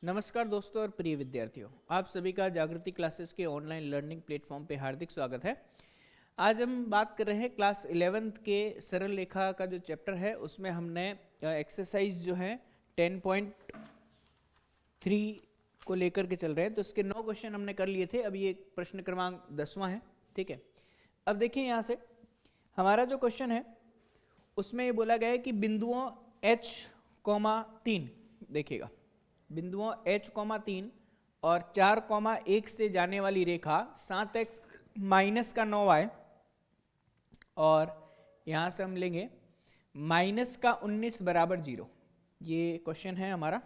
नमस्कार दोस्तों और प्रिय विद्यार्थियों, आप सभी का जागृति क्लासेस के ऑनलाइन लर्निंग प्लेटफॉर्म पे हार्दिक स्वागत है। आज हम बात कर रहे हैं क्लास 11th के सरल रेखा का जो चैप्टर है उसमें हमने एक्सरसाइज जो है 10.3 को लेकर के चल रहे हैं। तो इसके 9 क्वेश्चन हमने कर लिए थे, अभी ये प्रश्न क्रमांक 10वां है। ठीक है, अब देखिए यहाँ से हमारा जो क्वेश्चन है उसमें ये बोला गया है कि बिंदुओं H,3 देखिएगा, बिंदुओं H,3 और 4,1 से जाने वाली रेखा 7x माइनस का 9y और यहाँ से हम लेंगे माइनस का 19 बराबर 0। ये क्वेश्चन है हमारा।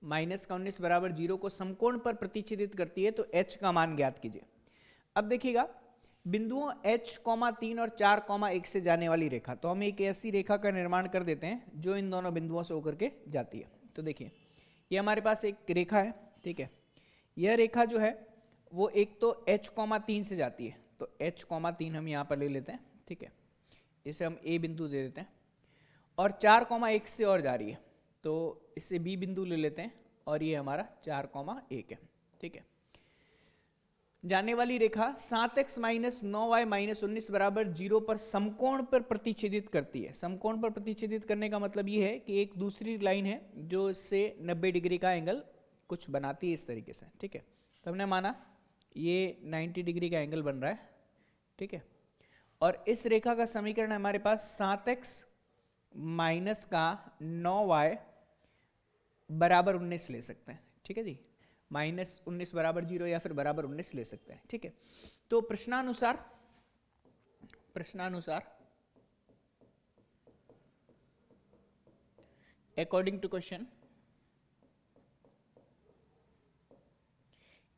माइनस का 19 बराबर 0 को समकोण पर प्रतिच्छेदित करती है, तो h का मान ज्ञात कीजिए। अब देखिएगा बिंदुओं H,3 और 4,1 से जाने वाली रेखा, तो हम एक ऐसी रेखा का निर्माण कर देते हैं जो इन दोनों बिंदुओं से होकर के जाती है। तो देखिए ये हमारे पास एक रेखा है। ठीक है, यह रेखा जो है वो एक तो H,3 से जाती है, तो H,3 हम यहाँ पर ले लेते हैं। ठीक है, इसे हम A बिंदु दे देते हैं और 4,1 से और जा रही है, तो इसे B बिंदु ले लेते हैं और ये हमारा 4,1 है। ठीक है, जाने वाली रेखा 7x माइनस 9y माइनस 19 बराबर 0 पर समकोण पर प्रतिच्छेदित करती है। समकोण पर प्रतिच्छेदित करने का मतलब ये है कि एक दूसरी लाइन है जो इससे 90 डिग्री का एंगल कुछ बनाती है इस तरीके से। ठीक है, तो हमने माना ये 90 डिग्री का एंगल बन रहा है। ठीक है, और इस रेखा का समीकरण हमारे पास 7x माइनस का 9y बराबर 19 ले सकते हैं। ठीक है जी, माइनस 19 बराबर 0 या फिर बराबर 19 ले सकते हैं। ठीक है, तो प्रश्नानुसार अकॉर्डिंग टू क्वेश्चन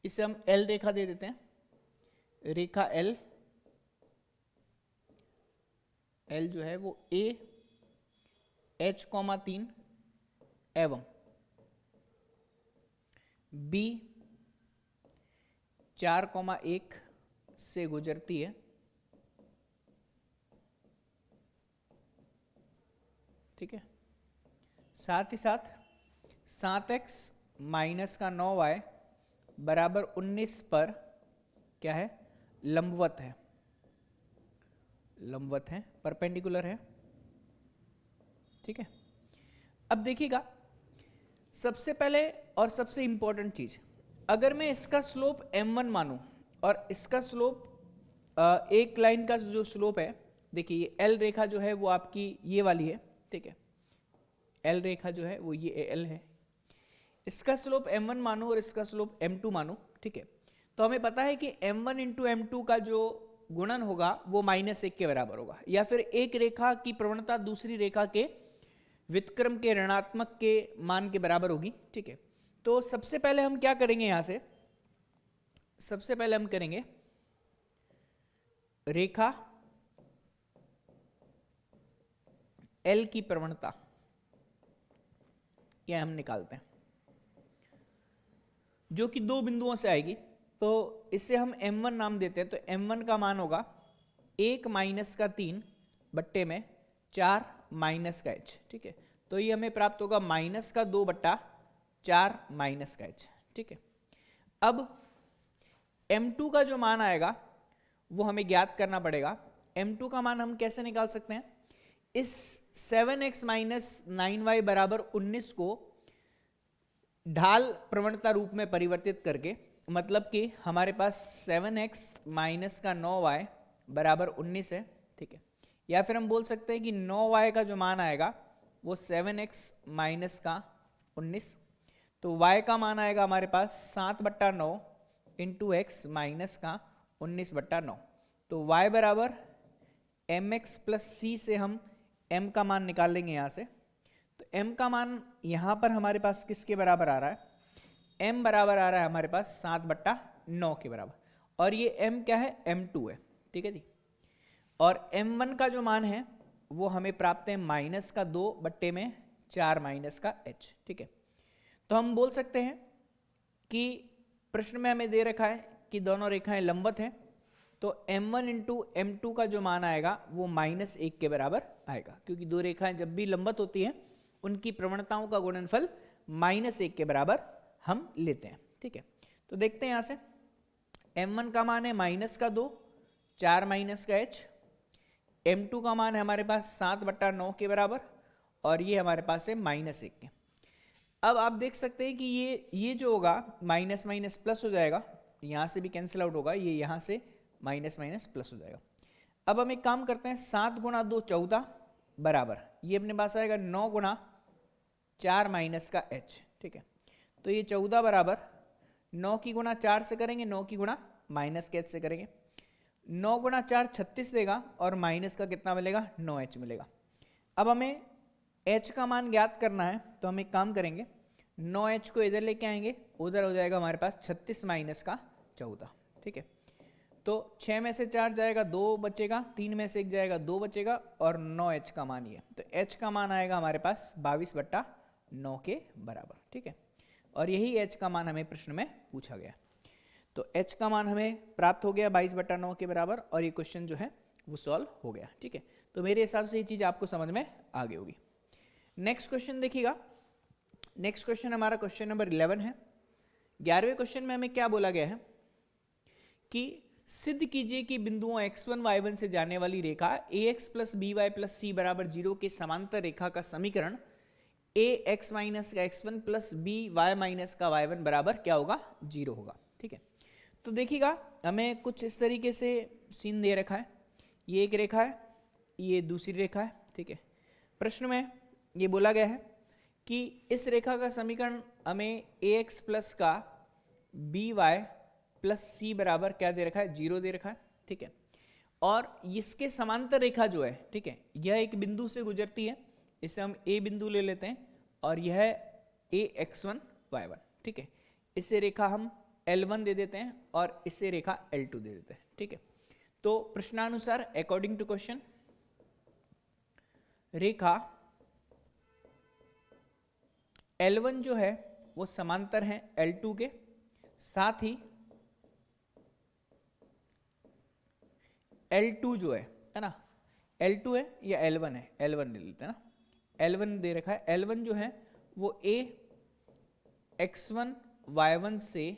इसे हम L रेखा दे देते हैं। रेखा L जो है वो A H,3 एवं B 4,1 से गुजरती है। ठीक है, साथ ही साथ 7x माइनस का 9y बराबर 19 पर क्या है, लंबवत है, परपेंडिकुलर है। ठीक है, अब देखिएगा सबसे पहले और सबसे इंपॉर्टेंट चीज, अगर मैं इसका स्लोप m1 मानूं और इसका स्लोप एक लाइन का जो स्लोप है, देखिए ये L रेखा जो है वो आपकी ये वाली है। ठीक है, L रेखा जो है वो ये L है, इसका स्लोप m1 मानूं और इसका स्लोप m2 मानूं। ठीक है, तो हमें पता है कि m1 इंटू m2 का जो गुणन होगा वो -1 के बराबर होगा, या फिर एक रेखा की प्रवणता दूसरी रेखा के व्युत्क्रम के ऋणात्मक के मान के बराबर होगी। ठीक है, तो सबसे पहले हम क्या करेंगे, यहां से सबसे पहले हम करेंगे रेखा L की प्रवणता, यह हम निकालते हैं जो कि दो बिंदुओं से आएगी। तो इसे हम m1 नाम देते हैं, तो m1 का मान होगा 1 माइनस का 3 बट्टे में 4 माइनस का h। ठीक है, तो ये हमें प्राप्त होगा माइनस का 2 बट्टा 4 माइनस का h। ठीक है, अब m2 का जो मान आएगा वो हमें ज्ञात करना पड़ेगा। m2 का मान हम कैसे निकाल सकते हैं, इस 7x माइनस 9y बराबर 19 को ढाल प्रवणता रूप में परिवर्तित करके, मतलब कि हमारे पास 7x माइनस का 9y बराबर 19 है। ठीक है, या फिर हम बोल सकते हैं कि 9y का जो मान आएगा वो 7x माइनस का 19, तो y का मान आएगा हमारे पास 7/9 इंटू एक्स माइनस का 19/9, तो y बराबर mx प्लस c से हम m का मान निकाल लेंगे यहाँ से। तो m का मान यहाँ पर हमारे पास किसके बराबर आ रहा है, m बराबर आ रहा है हमारे पास 7/9 के बराबर, और ये m क्या है, m2 है। ठीक है जी, और m1 का जो मान है वो हमें प्राप्त है माइनस का 2 बट्टे में 4 माइनस का h। ठीक है, तो हम बोल सकते हैं कि प्रश्न में हमें दे रखा है कि दोनों रेखाएं लंबवत हैं, तो m1 इंटू m2 का जो मान आएगा वो -1 के बराबर आएगा, क्योंकि दो रेखाएं जब भी लंबवत होती हैं उनकी प्रवणताओं का गुणनफल -1 के बराबर हम लेते हैं। ठीक है, तो देखते हैं यहाँ से m1 का मान है -2, 4 माइनस का h, m2 का मान है हमारे पास 7/9 के बराबर, और ये हमारे पास है -1 के। अब आप देख सकते हैं कि ये जो होगा माइनस माइनस प्लस हो जाएगा, यहाँ से भी कैंसिल आउट होगा, ये यहाँ से माइनस माइनस प्लस हो जाएगा। अब हम एक काम करते हैं, 7 गुणा 2 14 बराबर, ये अपने पास आएगा 9 गुणा 4 माइनस का h। ठीक है, तो ये 14 बराबर 9 की गुणा 4 से करेंगे, 9 की गुणा माइनस के h से करेंगे, 9 गुणा 4 36 देगा, और माइनस का कितना मिलेगा, 9h मिलेगा। अब हमें h का मान ज्ञात करना है, तो हम एक काम करेंगे, 9h को इधर लेके आएंगे, उधर हो जाएगा हमारे पास 36 माइनस का 14। ठीक है, तो 6 में से 4 जाएगा, 2 बचेगा, 3 में से 1 जाएगा, 2 बचेगा, और 9h का मान ये, तो h का मान आएगा हमारे पास 22/9 के बराबर। ठीक है, और यही h का मान हमें प्रश्न में पूछा गया, तो h का मान हमें प्राप्त हो गया 22/9 के बराबर, और ये क्वेश्चन जो है वो सॉल्व हो गया। ठीक है, तो मेरे हिसाब से ये चीज़ आपको समझ में आ गई होगी। नेक्स्ट क्वेश्चन देखिएगा, नेक्स्ट क्वेश्चन हमारा क्वेश्चन नंबर 11 है। 11वें क्वेश्चन में हमें क्या बोला गया है कि सिद्ध कीजिए कि बिंदुओं x1 y1 से जाने वाली रेखा ax plus by plus c बराबर 0 के समांतर रेखा का समीकरण ax माइनस का x1 प्लस by माइनस का y1 बराबर क्या होगा, 0 होगा। ठीक है, तो देखिएगा हमें कुछ इस तरीके से सीन दे रखा है, ये एक रेखा है, ये दूसरी रेखा है। ठीक है, प्रश्न में ये बोला गया है कि इस रेखा का समीकरण हमें ax प्लस का by प्लस सी बराबर क्या दे रखा है, 0 दे रखा है। ठीक है, और इसके समांतर रेखा जो है, ठीक है, यह एक बिंदु से गुजरती है, इसे हम a बिंदु ले लेते हैं, और यह है ax1 y1। ठीक है, इसे रेखा हम L1 दे देते हैं, और इसे रेखा L2 दे देते हैं। ठीक है, तो प्रश्नानुसार अकॉर्डिंग टू क्वेश्चन रेखा L1 जो है वो समांतर है L2 के, साथ ही L2 जो है ना, L2 है या L1 है, L1 ले लेते हैं ना, L1 दे रखा है, L1 जो है वो a x1 y1 से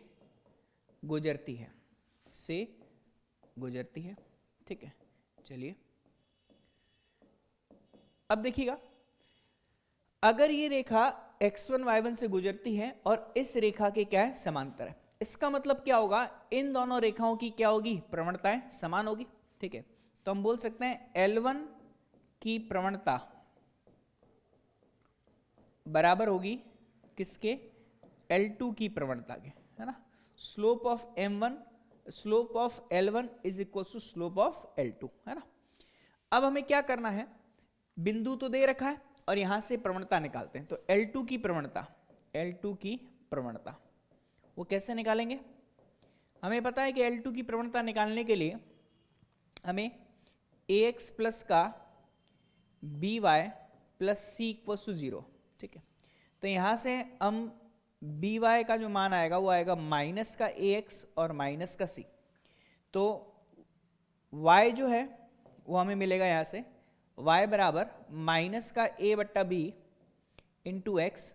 गुजरती है, ठीक है, चलिए अब देखिएगा, अगर ये रेखा x1 y1 से गुजरती है और इस रेखा के क्या है, समांतर है, इसका मतलब क्या होगा, इन दोनों रेखाओं की क्या होगी, प्रवणताएं समान होगी। ठीक है, तो हम बोल सकते हैं L1 की प्रवणता बराबर होगी किसके, L2 की प्रवणता के, है ना। Slope of M1 slope of L1 is equal to slope of L2, है ना। अब हमें क्या करना है, बिंदु तो दे रखा है और यहां से प्रवणता निकालते हैं। तो L2 की प्रवणता वो कैसे निकालेंगे, हमें पता है कि L2 की प्रवणता निकालने के लिए हमें ax प्लस का by plus C equal to 0। ठीक है, तो यहां से हम by का जो मान आएगा वो आएगा माइनस का ax और माइनस का c, तो y जो है वो हमें मिलेगा यहां से y बराबर माइनस का a बट्टा बी इंटू एक्स,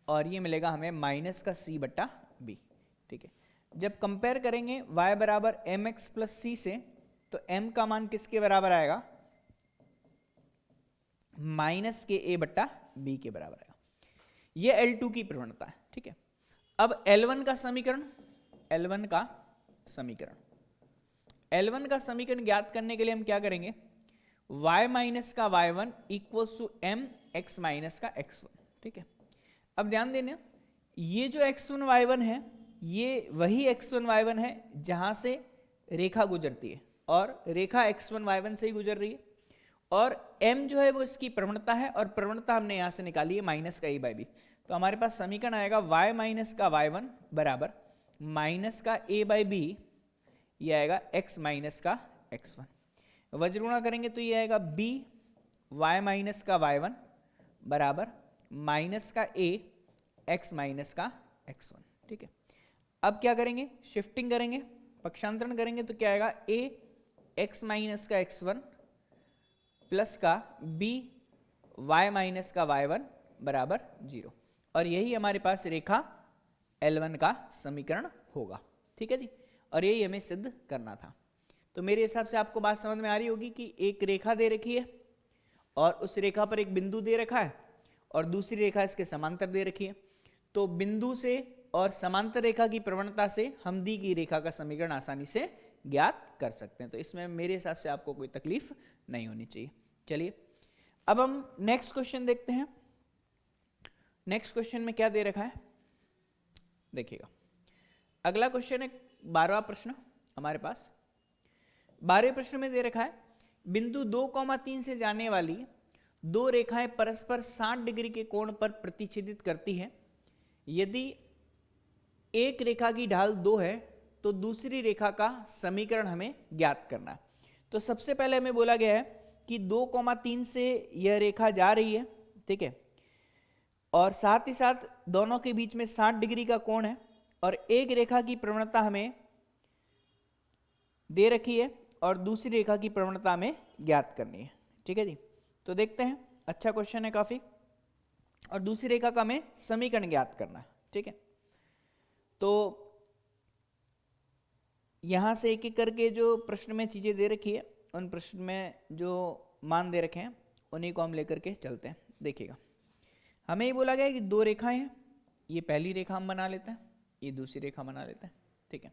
और ये मिलेगा हमें माइनस का c बट्टा बी। ठीक है, जब कंपेयर करेंगे y बराबर एम एक्स प्लस सी से, तो m का मान किसके बराबर आएगा, माइनस के a बट्टा बी के बराबर आएगा। ये L2 की प्रवणता है। ठीक है, अब L1 का समीकरण ज्ञात करने के लिए हम क्या करेंगे, y माइनस का y1 equals to m x minus का x1। ठीक है, अब ध्यान देना, ये जो x1 y1 है ये वही x1 y1 है जहां से रेखा गुजरती है, और रेखा x1 y1 से ही गुजर रही है, और m जो है वो इसकी प्रवणता है, और प्रवणता हमने यहां से निकाली है माइनस का a बाई बी। तो हमारे पास समीकरण आएगा y माइनस का y1 बराबर माइनस का a बाई बी, ये आएगा x माइनस का x1। वज्रगुणा करेंगे तो ये आएगा b y माइनस का y1 बराबर माइनस का a x माइनस का x1। ठीक है, अब क्या करेंगे, शिफ्टिंग करेंगे, पक्षांतरण करेंगे, तो क्या आएगा a x माइनस का x1 प्लस का b y माइनस का y1 बराबर 0, और यही हमारे पास रेखा L1 का समीकरण होगा। ठीक है जी, और यही हमें सिद्ध करना था। तो मेरे हिसाब से आपको बात समझ में आ रही होगी कि एक रेखा दे रखी है और उस रेखा पर एक बिंदु दे रखा है और दूसरी रेखा इसके समांतर दे रखी है। तो बिंदु से और समांतर रेखा की प्रवणता से हम दी गई रेखा का समीकरण आसानी से ज्ञात कर सकते हैं। तो इसमें मेरे हिसाब से आपको कोई तकलीफ नहीं होनी चाहिए। चलिए अब हम नेक्स्ट क्वेश्चन देखते हैं। नेक्स्ट क्वेश्चन में क्या दे रखा है देखिएगा। अगला क्वेश्चन है 12वां प्रश्न हमारे पास। 12वें प्रश्न में दे रखा है बिंदु 2,3 से जाने वाली दो रेखाएं परस्पर 60 डिग्री के कोण पर प्रतिच्छेदित करती हैं। यदि एक रेखा की ढाल 2 है तो दूसरी रेखा का समीकरण हमें ज्ञात करना है। तो सबसे पहले हमें बोला गया है कि 2,3 से यह रेखा जा रही है, ठीक है, और साथ ही साथ दोनों के बीच में 60 डिग्री का कोण है और एक रेखा की प्रवणता हमें दे रखी है और दूसरी रेखा की प्रवणता हमें ज्ञात करनी है। ठीक है जी, तो देखते हैं, अच्छा क्वेश्चन है काफी। और दूसरी रेखा का हमें समीकरण ज्ञात करना है। ठीक है, तो यहां से एक एक करके जो प्रश्न में चीजें दे रखी है उन प्रश्न में जो मान दे रखे हैं उन्हीं को हम लेकर के चलते हैं। देखिएगा, हमें ये बोला गया कि दो रेखाएं हैं, ये पहली रेखा हम बना लेते हैं, ये दूसरी रेखा बना लेते हैं। ठीक है,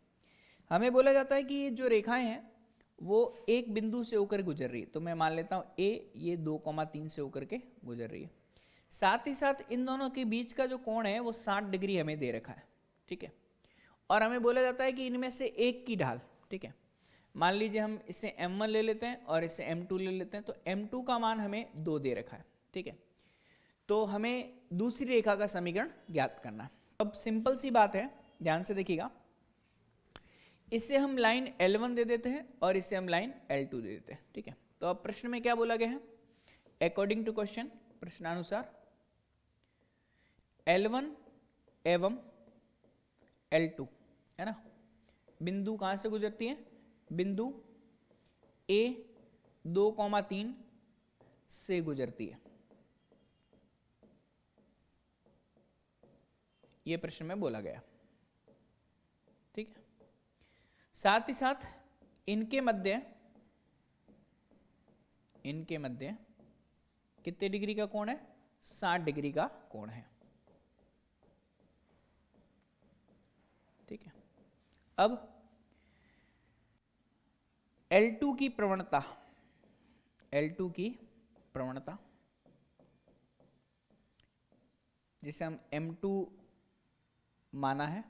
हमें बोला जाता है कि ये जो रेखाएं हैं वो एक बिंदु से होकर गुजर रही है। तो मैं मान लेता हूं ए, ये 2,3 से होकर के गुजर रही है। साथ ही साथ इन दोनों के बीच का जो कोण है वो 60 डिग्री हमें दे रखा है। ठीक है, और हमें बोला जाता है कि इनमें से एक की ढाल, ठीक है, मान लीजिए हम इसे M1 ले लेते हैं और इसे M2 ले लेते हैं, तो M2 का मान हमें 2 दे रखा है। ठीक है, तो हमें दूसरी रेखा का समीकरण ज्ञात करना है। अब सिंपल सी बात है, ध्यान से देखिएगा, इसे हम लाइन L1 दे देते हैं और इसे हम लाइन L2 दे देते हैं। ठीक है, तो अब प्रश्न में क्या बोला गया है, अकॉर्डिंग टू क्वेश्चन, प्रश्नानुसार L1 एवं L2 है ना, बिंदु कहां से गुजरती है, बिंदु A 2,3 से गुजरती है। यह प्रश्न में बोला गया। ठीक है, साथ ही साथ इनके मध्य कितने डिग्री का कोण है, 60 डिग्री का कोण है। ठीक है, अब L2 की प्रवणता, L2 की प्रवणता जिसे हम M2 माना है,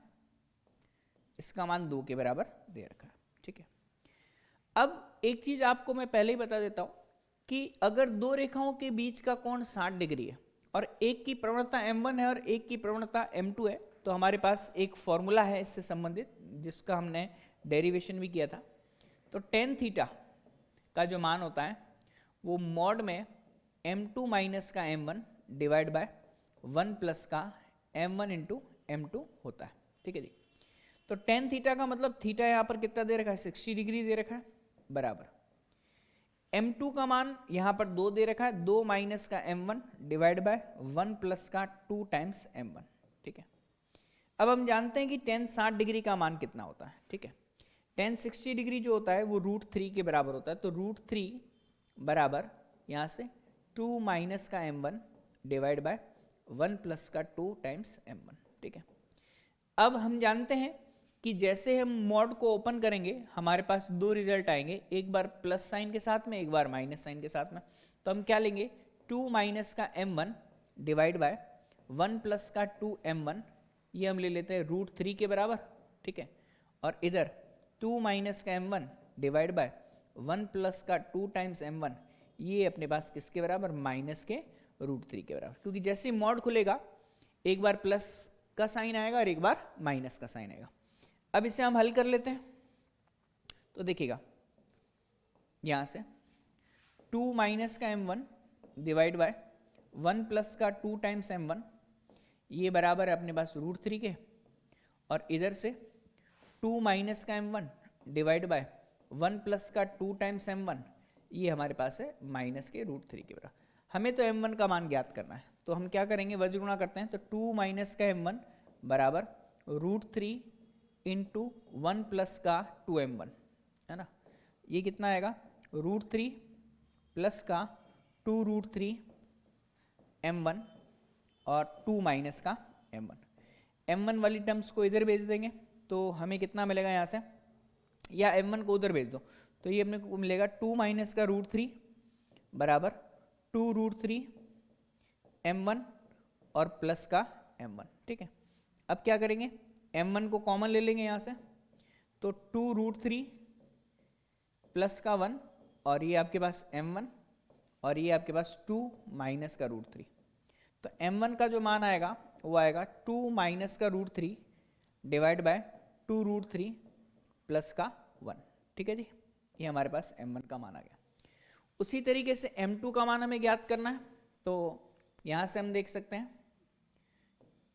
इसका मान 2 के बराबर दे रखा है। ठीक है, अब एक चीज आपको मैं पहले ही बता देता हूं कि अगर दो रेखाओं के बीच का कोण 60 डिग्री है और एक की प्रवणता M1 है और एक की प्रवणता M2 है, तो हमारे पास एक फॉर्मूला है इससे संबंधित जिसका हमने डेरिवेशन भी किया था। तो tan थीटा का जो मान होता है वो मॉड में M2 माइनस का M1 डिवाइड बाय 1 प्लस का M1 इंटू M2 होता है। ठीक है जी, तो tan थीटा का मतलब थीटा यहां पर कितना दे रखा है, 60 डिग्री दे रखा है, बराबर M2 का मान यहां पर 2 दे रखा है, 2 माइनस का M1 डिवाइड बाय 1 प्लस का 2 टाइम्स M1। ठीक है, अब हम जानते हैं कि tan 60 डिग्री का मान कितना होता है। ठीक है, tan 60 डिग्री जो होता है वो √3 के बराबर होता है। तो √3 बराबर यहां से 2 माइनस का M1 डिवाइड बाय 1 प्लस का 2 टाइम्स M1। ठीक है, अब हम जानते हैं कि जैसे हम मॉड को ओपन करेंगे हमारे पास दो रिजल्ट आएंगे, एक बार प्लस साइन के साथ में, एक बार माइनस साइन के साथ में। तो हम क्या लेंगे, 2 माइनस का M1 डिवाइड बाय 1 प्लस का 2 M1, ये हम ले लेते हैं √3 के बराबर। ठीक है, और इधर 2 माइनस का M1 डिवाइड बाय 1 प्लस का 2 टाइम्स M1, ये अपने पास किसके बराबर, माइनस के √3 के बराबर। क्योंकि जैसे मॉड खुलेगा एक बार प्लस का साइन आएगा और एक बार माइनस का साइन आएगा। अब इसे हम हल कर लेते हैं। तो देखिएगा, यहां से 2 माइनस का M1 डिवाइड बाय 1 प्लस का 2 टाइम्स M1, ये बराबर है अपने पास √3 के, और इधर से 2 माइनस का M1 डिवाइड बाय 1 प्लस का 2 टाइम्स M1, ये हमारे पास है माइनस के √3 के बराबर। हमें तो M1 का मान ज्ञात करना है, तो हम क्या करेंगे, वज्र गुणा करते हैं, तो 2 माइनस का m1 बराबर √3 इंटू 1 प्लस का 2m1, है ना। ये कितना आएगा, √3 प्लस का 2√3 m1 और 2 माइनस का m1 वाली टर्म्स को इधर भेज देंगे तो हमें कितना मिलेगा यहाँ से, या m1 को उधर भेज दो तो ये अपने को मिलेगा 2 माइनस का √3 बराबर 2√3 m1 और प्लस का m1, ठीक है। अब क्या करेंगे, m1 को कॉमन ले लेंगे यहाँ से, तो 2√3 प्लस का 1 और ये आपके पास m1 और ये आपके पास 2 माइनस का √3, तो m1 का जो मान आएगा वो आएगा 2 माइनस का √3 डिवाइड बाय 2√3 प्लस का 1, ठीक है जी। ये हमारे पास m1 का मान आ गया। उसी तरीके से m2 का मान हमें ज्ञात करना है, तो यहाँ से हम देख सकते हैं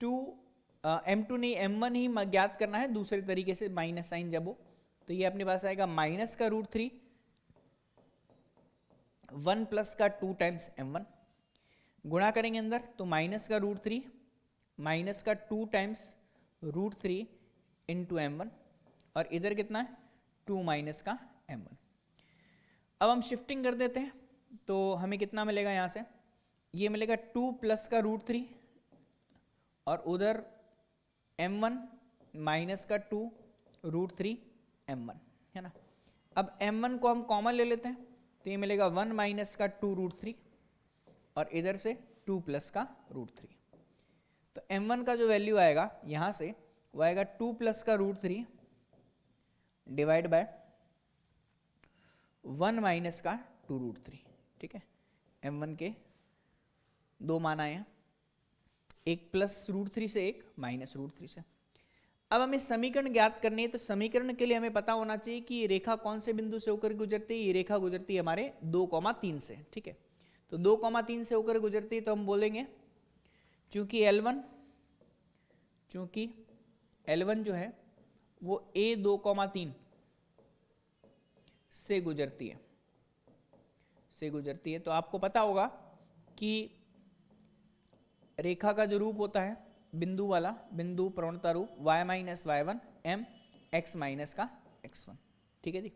m2 नहीं m1 ही ज्ञात करना है दूसरे तरीके से, माइनस साइन जब हो, तो ये अपने पास आएगा माइनस का √3 1 प्लस का 2 टाइम्स m1, गुणा करेंगे अंदर तो माइनस का √3 माइनस का 2 टाइम्स √3 इंटू m1 और इधर कितना है 2 माइनस का m1। अब हम शिफ्टिंग कर देते हैं तो हमें कितना मिलेगा, यहाँ से ये मिलेगा 2 प्लस का √3 और उधर m1 माइनस का 2 √3 m1, है ना। अब m1 को हम कॉमन ले लेते हैं तो ये मिलेगा 1 माइनस का 2 √3 और इधर से 2 प्लस का √3, तो m1 का जो वैल्यू आएगा यहाँ से वो आएगा 2 प्लस का √3 डिवाइड बाय 1 माइनस का 2 √3, ठीक है। m1 के दो मान आए हैं, एक प्लस √3 से एक माइनस √3 से। अब हमें समीकरण ज्ञात करनी है, तो समीकरण के लिए हमें पता होना चाहिए कि ये रेखा कौन से बिंदु से होकर गुजरती है, ये रेखा गुजरती है हमारे 2,3 से, ठीक है। तो 2,3 से होकर गुजरती है तो हम बोलेंगे चूंकि L1 जो है वो A 2,3 से गुजरती है, तो आपको पता होगा कि रेखा का जो रूप होता है बिंदु वाला, बिंदु प्रवणता रूप y minus y1 m x minus का x1, ठीक है जी।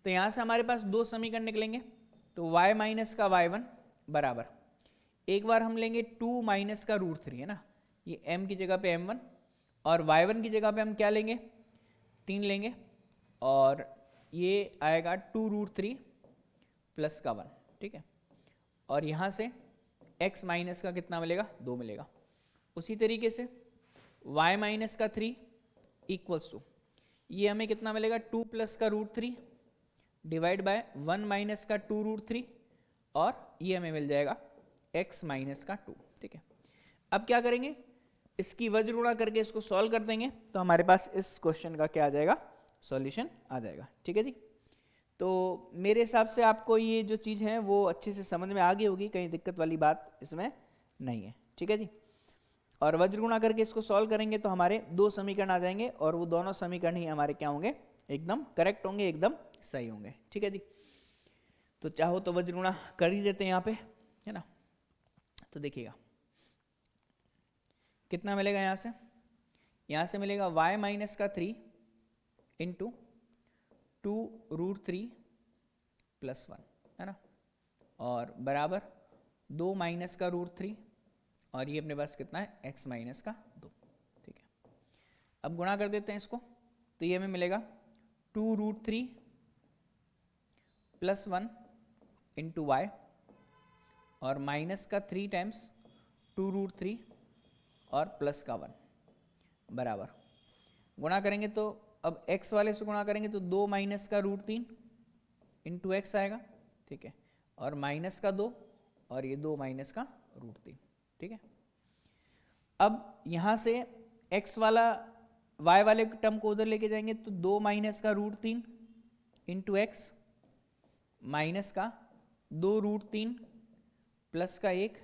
तो यहां से हमारे पास दो समीकरण निकलेंगे, तो y माइनस का y1 बराबर, एक बार हम लेंगे 2 माइनस का √3, है ना, ये m की जगह पे m1 और y1 की जगह पे हम क्या लेंगे 3 लेंगे और ये आएगा 2 √3 प्लस का 1, ठीक है। और यहाँ से x माइनस का कितना मिलेगा 2 मिलेगा। उसी तरीके से y माइनस का 3 इक्वल्स टू ये हमें कितना मिलेगा 2 प्लस का √3 डिवाइड बाय 1 माइनस का 2 √3 और ये हमें मिल जाएगा x माइनस का 2, ठीक है। अब क्या करेंगे, इसकी वज्र गुणा करके इसको सॉल्व कर देंगे तो हमारे पास इस क्वेश्चन का क्या आ जाएगा, सॉल्यूशन आ जाएगा, ठीक है जी। तो मेरे हिसाब से आपको ये जो चीज़ है वो अच्छे से समझ में आ गई होगी, कहीं दिक्कत वाली बात इसमें नहीं है, ठीक है जी। और वज्र गुणा करके इसको सॉल्व करेंगे तो हमारे दो समीकरण आ जाएंगे और वो दोनों समीकरण ही हमारे क्या होंगे, एकदम करेक्ट होंगे, एकदम सही होंगे, ठीक है जी। तो चाहो तो वज्र गुणा कर ही देते हैं यहाँ पे, है ना। तो देखिएगा कितना मिलेगा, यहाँ से मिलेगा y माइनस का 3 इंटू 2 √3 प्लस 1, है ना, और बराबर 2 माइनस का √3 और ये अपने पास कितना है x माइनस का 2, ठीक है। अब गुणा कर देते हैं इसको तो ये हमें मिलेगा 2 √3 प्लस 1 इंटू y और माइनस का 3 टाइम्स 2 √3 और प्लस का 1 बराबर, गुणा करेंगे तो अब x वाले से गुणा करेंगे तो 2 माइनस का √3 इंटू एक्स आएगा, ठीक है, और माइनस का 2 और ये 2 माइनस का √3, ठीक है। अब यहाँ से x वाला y वाले टर्म को उधर लेके जाएंगे तो 2 माइनस का √3 इंटू एक्स माइनस का 2 √3 प्लस का 1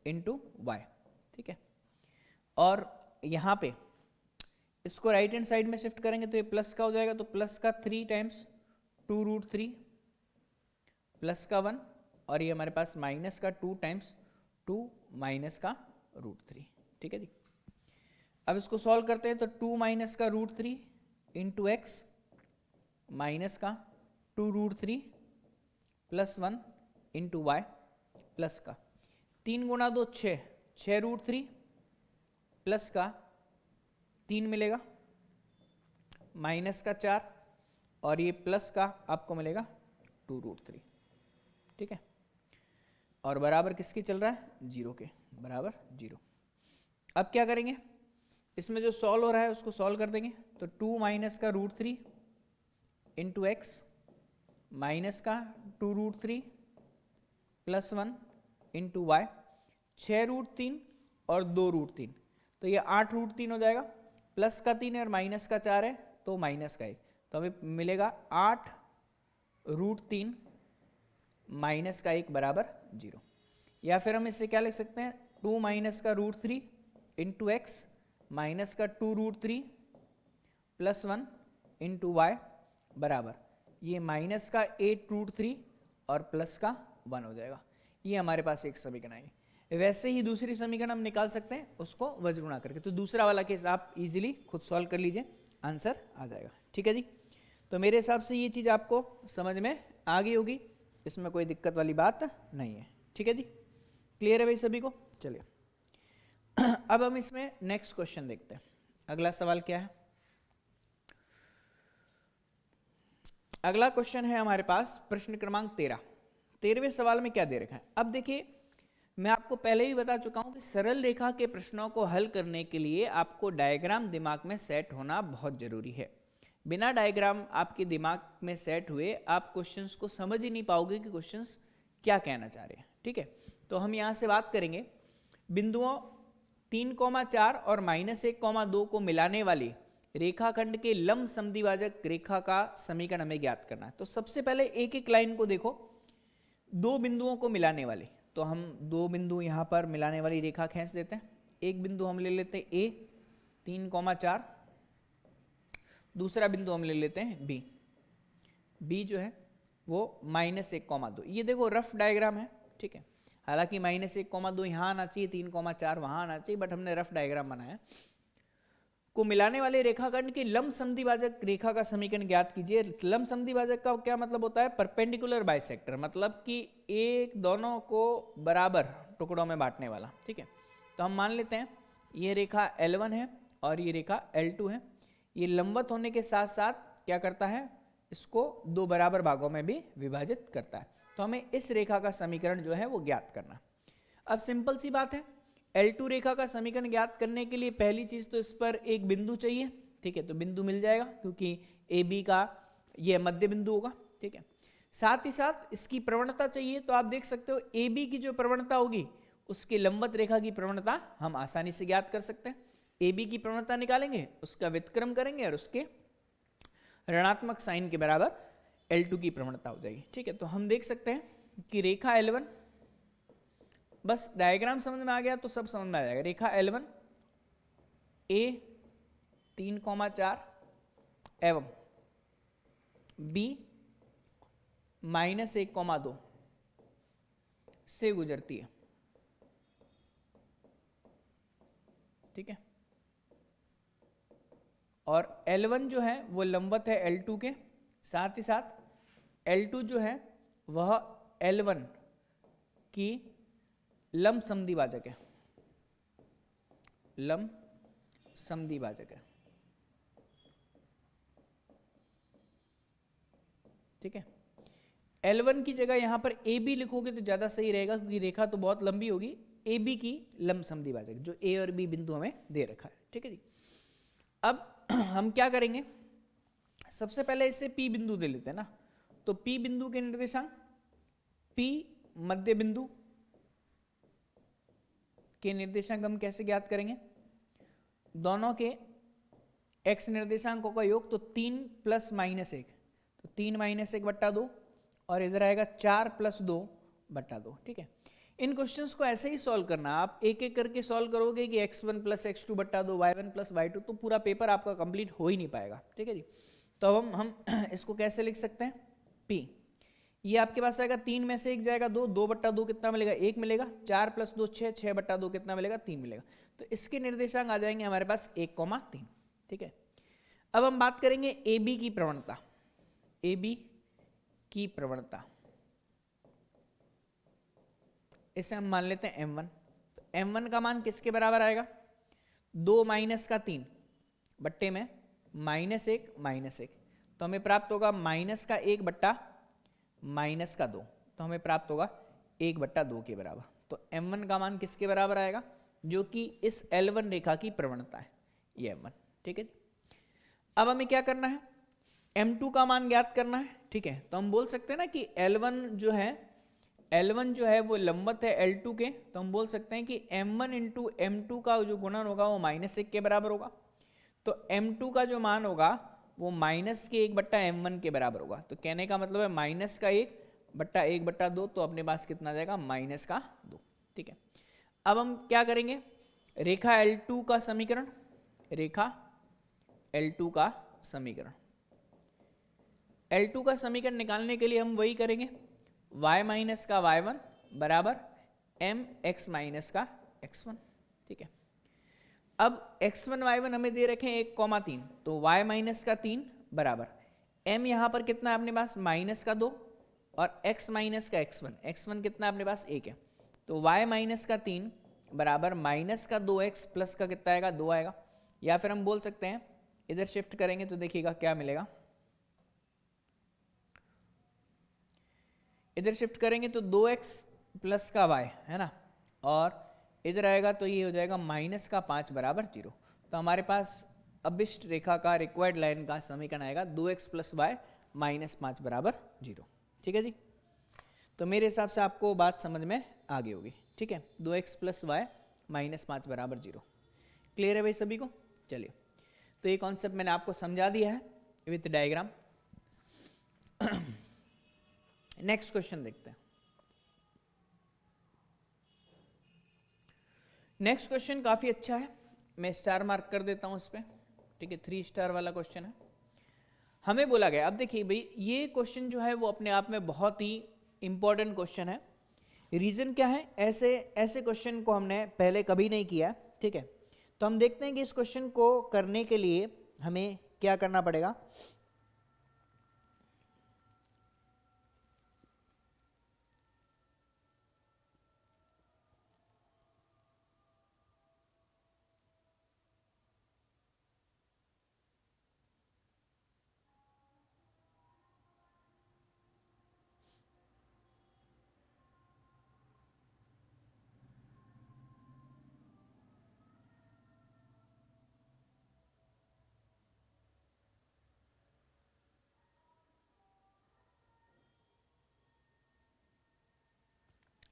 इंटू वाई, ठीक है। और यहाँ पे इसको राइट हैंड साइड में शिफ्ट करेंगे तो ये प्लस का हो जाएगा, तो प्लस का 3 टाइम्स 2 √3 प्लस का 1 और ये हमारे पास माइनस का 2 टाइम्स 2 माइनस का √3, ठीक है जी। अब इसको सॉल्व करते हैं तो 2 माइनस का √3 इंटू एक्स माइनस का 2√3 प्लस 1 इंटू वाई प्लस का 3 गुणा 2 6, 6√3 प्लस का 3 मिलेगा माइनस का 4 और ये प्लस का आपको मिलेगा 2√3, ठीक है। और बराबर किसके चल रहा है? 0 के, बराबर 0। अब क्या करेंगे, इसमें जो सॉल्व हो रहा है उसको सॉल्व कर देंगे। तो 2 माइनस का √3 इंटू एक्स माइनस का 2√3 प्लस 1 इंटू वाई, 6√3 और 2√3, तो ये 8√3 हो जाएगा। प्लस का 3 और माइनस का 4 है तो माइनस का 1, तो हमें मिलेगा 8√3 माइनस का 1 बराबर 0। या फिर हम इससे क्या लिख सकते हैं, 2 माइनस का √3 इंटू एक्स माइनस का 2√3 प्लस 1 इंटू वाई बराबर ये माइनस का 8√3 और प्लस का 1 हो जाएगा। ये हमारे पास एक समीकरण आएगी। वैसे ही दूसरी समीकरण हम निकाल सकते हैं उसको वज्रगुणा करके। तो दूसरा वाला केस आप इजीली खुद सॉल्व कर लीजिए, आंसर आ जाएगा, ठीक है जी। तो मेरे हिसाब से ये चीज़ आपको समझ में आ गई होगी, इसमें कोई दिक्कत वाली बात नहीं है, ठीक है जी। क्लियर है भाई सभी को? चलिए अब हम इसमें नेक्स्ट क्वेश्चन देखते हैं। अगला सवाल क्या है? अगला क्वेश्चन है हमारे पास प्रश्न क्रमांक 13। 13वें सवाल में क्या दे रखा है? अब देखिए, मैं आपको पहले ही बता चुका हूं कि सरल रेखा के प्रश्नों को हल करने के लिए आपको डायग्राम दिमाग में सेट होना बहुत जरूरी है। बिना डायग्राम आपके दिमाग में सेट हुए आप क्वेश्चंस को समझ ही नहीं पाओगे कि क्वेश्चंस क्या कहना चाह रहे हैं, ठीक है। तो हम यहां से बात करेंगे बिंदुओं 3,4 और -1,2 को मिलाने वाली रेखाखंड के लंब समद्विभाजक रेखा का समीकरण हमें ज्ञात करना है। तो सबसे पहले एक एक लाइन को देखो, दो बिंदुओं को मिलाने वाली, तो हम दो बिंदु यहाँ पर मिलाने वाली रेखा खींच देते हैं। एक बिंदु हम ले लेते हैं ए 3,4, दूसरा बिंदु हम ले लेते हैं बी, बी जो है वो -1,2। ये देखो रफ डायग्राम है, ठीक है। हालांकि -1,2 यहाँ आना चाहिए, 3,4 वहाँ आना चाहिए, बट हमने रफ डायग्राम बनाया। को मिलाने वाले रेखाखंड की लंब समद्विभाजक रेखा का समीकरण ज्ञात कीजिए। लंब समद्विभाजक का क्या मतलब होता है? परपेंडिकुलर बाइसेक्टर, मतलब कि एक दोनों को बराबर टुकड़ों में बांटने वाला, ठीक है। तो हम मान लेते हैं ये रेखा L1 है और ये रेखा L2 है। ये लंबवत होने के साथ साथ क्या करता है, इसको दो बराबर भागों में भी विभाजित करता है। तो हमें इस रेखा का समीकरण जो है वो ज्ञात करना। अब सिंपल सी बात है, L2 रेखा का समीकरण ज्ञात करने के लिए पहली चीज तो इस पर एक बिंदु चाहिए, ठीक है। तो बिंदु मिल जाएगा क्योंकि AB का ये मध्य बिंदु होगा, ठीक है। साथ ही साथ इसकी प्रवणता चाहिए, तो आप देख सकते हो AB की जो प्रवणता होगी उसके लंबवत रेखा की प्रवणता हम आसानी से ज्ञात कर सकते हैं। AB की प्रवणता निकालेंगे, उसका व्युत्क्रम करेंगे और उसके ऋणात्मक साइन के बराबर L2 की प्रवणता हो जाएगी, ठीक है। तो हम देख सकते हैं कि रेखा L1, बस डायग्राम समझ में आ गया तो सब समझ में आ जाएगा। रेखा L1 A 3,4 एवं B -1,2 से गुजरती है, ठीक है। और L1 जो है वो लंबवत है L2 के, साथ ही साथ L2 जो है वह L1 की लंब समद्विभाजक है, लंब समद्विभाजक है, ठीक है। L1 की जगह यहां पर AB लिखोगे तो ज्यादा सही रहेगा क्योंकि रेखा तो बहुत लंबी होगी। AB की लंब समद्विभाजक जो A और B बिंदु हमें दे रखा है, ठीक है जी। अब हम क्या करेंगे, सबसे पहले इसे P बिंदु दे लेते हैं ना। तो P बिंदु के निर्देशांक, P मध्य बिंदु के निर्देशांक हम कैसे ज्ञात करेंगे? दोनों के x निर्देशांकों का योग, तो 3 + -1, तो 3 - 1/2 और इधर आएगा 4 + 2/2, ठीक है। इन क्वेश्चंस को ऐसे ही सॉल्व करना, आप एक एक करके सॉल्व करोगे कि x1 + x2/2 y1 + y2, तो पूरा पेपर आपका कंप्लीट हो ही नहीं पाएगा, ठीक है जी। तो अब हम इसको कैसे लिख सकते हैं? P ये आपके पास आएगा 3 में से 1 जाएगा 2, 2/2 कितना मिलेगा 1 मिलेगा, 4 + 2 6, 6/2 कितना मिलेगा 3 मिलेगा। तो इसके निर्देशांक आ जाएंगे हमारे पास 1,3। ठीक है, अब हम बात करेंगे ए बी की प्रवणता। ए बी की प्रवणता इसे हम मान लेते हैं m1। तो m1 का मान किसके बराबर आएगा, 2 - 3 बट्टे में -1 तो हमें प्राप्त होगा -1 बट्टा -2, तो हमें प्राप्त होगा 1/2 के बराबर। तो m1 का मान किसके बराबर आएगा, जो कि इस L1 रेखा की प्रवणता है, ये m1। ठीक है, अब हमें क्या करना है, m2 का मान ज्ञात करना है। ठीक है, तो हम बोल सकते हैं ना कि L1 जो है वो लंबवत है L2 के, तो हम बोल सकते हैं कि m1 × m2 का जो गुणन होगा वो -1 के बराबर होगा। तो m2 का जो मान होगा वो -1/m1 के बराबर होगा। तो कहने का मतलब है -1/1/2, तो अपने पास कितना आ जाएगा -2। ठीक है, अब हम क्या करेंगे, रेखा L2 का समीकरण, L2 का समीकरण निकालने के लिए हम वही करेंगे, y - का y1 बराबर mx - का x1। ठीक है, अब x1 y1 हमें दे रखे हैं 1,3, तो y - का 3 बराबर m यहाँ पर कितना है अपने पास -2 और x - का x1 कितना है अपने पास 1 है। तो y - का 3 बराबर -2x प्लस का कितना आएगा 2 आएगा, या फिर हम बोल सकते हैं इधर शिफ्ट करेंगे तो देखिएगा क्या मिलेगा, इधर शिफ्ट करेंगे तो 2x प्लस का y है ना, और इधर आएगा तो ये हो जाएगा -5 बराबर 0। तो हमारे पास अभिष्ट रेखा का रिक्वायर्ड लाइन का समीकरण आएगा 2x + y -5 बराबर 0। ठीक है जी, तो मेरे हिसाब से आपको बात समझ में आ गई होगी। ठीक है, 2x + y -5 बराबर 0। क्लियर है भाई सभी को? चलिए, तो ये कॉन्सेप्ट मैंने आपको समझा दिया है विथ डायग्राम। नेक्स्ट क्वेश्चन देखते हैं। नेक्स्ट क्वेश्चन काफी अच्छा है, मैं स्टार मार्क कर देता हूं इस पे। ठीक है, 3 स्टार वाला क्वेश्चन है। हमें बोला गया, अब देखिए भाई ये क्वेश्चन जो है वो अपने आप में बहुत ही इंपॉर्टेंट क्वेश्चन है। रीजन क्या है, ऐसे क्वेश्चन को हमने पहले कभी नहीं किया। ठीक है, तो हम देखते हैं कि इस क्वेश्चन को करने के लिए हमें क्या करना पड़ेगा।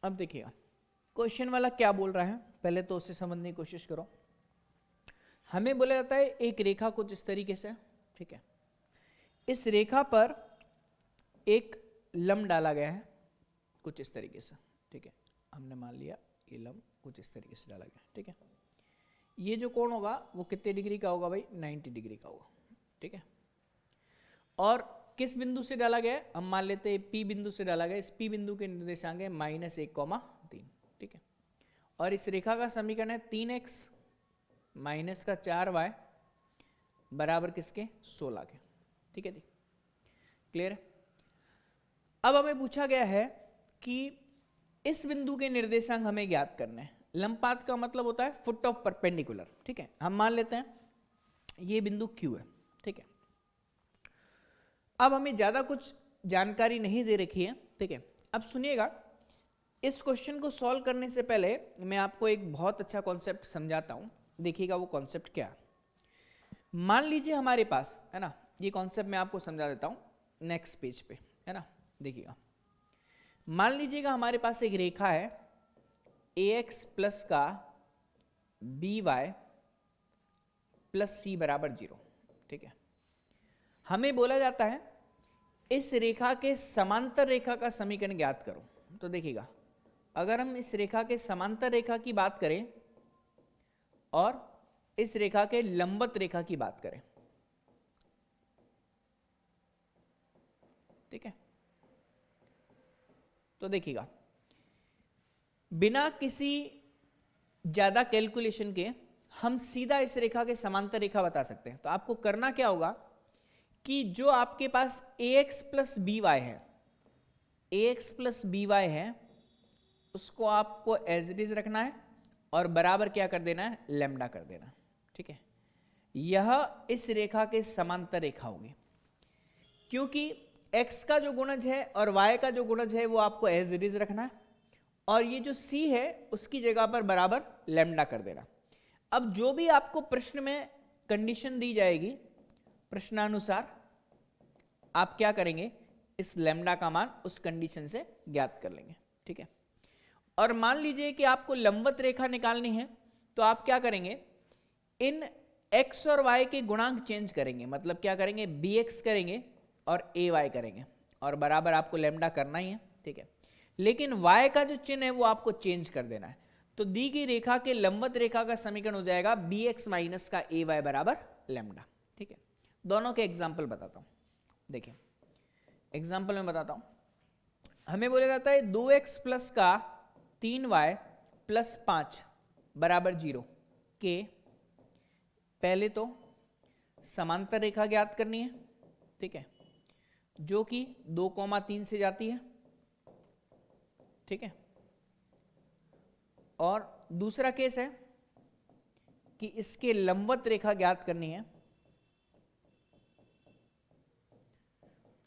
अब देखिएगा क्वेश्चन वाला क्या बोल रहा है, पहले तो उसे समझने की कोशिश करो। हमें बोला जाता है एक रेखा कुछ इस तरीके से, ठीक है, इस रेखा पर एक लंब डाला गया है कुछ इस तरीके से। ठीक है, हमने मान लिया ये लंब कुछ इस तरीके से डाला गया। ठीक है, ये जो कोण होगा वो कितने डिग्री का होगा भाई, 90 डिग्री का होगा। ठीक है, और किस बिंदु से डाला गया है, हम मान लेते हैं P बिंदु से डाला गया। इस P बिंदु के निर्देशांक है -1,3। ठीक है, और इस रेखा का समीकरण है 3x - का 4y बराबर किसके 16 के। ठीक है जी, क्लियर है। अब हमें पूछा गया है कि इस बिंदु के निर्देशांक हमें ज्ञात करने हैं। लंबपात का मतलब होता है फुट ऑफ परपेंडिकुलर। ठीक है, हम मान लेते हैं ये बिंदु Q है। ठीक है, अब हमें ज्यादा कुछ जानकारी नहीं दे रखी है। ठीक है, अब सुनिएगा, इस क्वेश्चन को सॉल्व करने से पहले मैं आपको एक बहुत अच्छा कॉन्सेप्ट समझाता हूं। देखिएगा वो कॉन्सेप्ट क्या है। मान लीजिए हमारे पास है ना, ये कॉन्सेप्ट मैं आपको समझा देता हूं नेक्स्ट पेज पे, है ना। देखिएगा, मान लीजिएगा हमारे पास एक रेखा है ax प्लस का by प्लस c बराबर 0। ठीक है, हमें बोला जाता है इस रेखा के समांतर रेखा का समीकरण ज्ञात करो। तो देखिएगा, अगर हम इस रेखा के समांतर रेखा की बात करें और इस रेखा के लंबवत रेखा की बात करें, ठीक है, तो देखिएगा, बिना किसी ज्यादा कैलकुलेशन के हम सीधा इस रेखा के समांतर रेखा बता सकते हैं। तो आपको करना क्या होगा कि जो आपके पास ax प्लस बी वाई है, ax प्लस बी वाई है, उसको आपको एज इट इज रखना है और बराबर क्या कर देना है, लैम्डा कर देना है। ठीक है, यह इस रेखा के समांतर रेखा होगी, क्योंकि x का जो गुणज है और y का जो गुणज है वो आपको एज इट इज रखना है, और ये जो c है उसकी जगह पर बराबर लैम्डा कर देना। अब जो भी आपको प्रश्न में कंडीशन दी जाएगी, प्रश्नानुसार आप क्या करेंगे, इस लैम्डा का मान उस कंडीशन से ज्ञात कर लेंगे। ठीक है, और मान लीजिए कि आपको लंबवत रेखा निकालनी है, तो आप क्या करेंगे, इन x और y के गुणांक चेंज करेंगे। मतलब क्या करेंगे, bx करेंगे और ay करेंगे, और बराबर आपको लैम्डा करना ही है। ठीक है, लेकिन y का जो चिन्ह है वो आपको चेंज कर देना है। तो दी गई रेखा के लंबवत रेखा का समीकरण हो जाएगा bx माइनस का ay बराबर लैम्डा। ठीक है, दोनों के एग्जाम्पल बताता हूं। देखिए, एग्जाम्पल में बताता हूं, हमें बोला जाता है 2x प्लस का 3y प्लस 5 बराबर 0 के पहले तो समांतर रेखा ज्ञात करनी है। ठीक है, जो कि 2,3 से जाती है। ठीक है, और दूसरा केस है कि इसके लंबवत रेखा ज्ञात करनी है,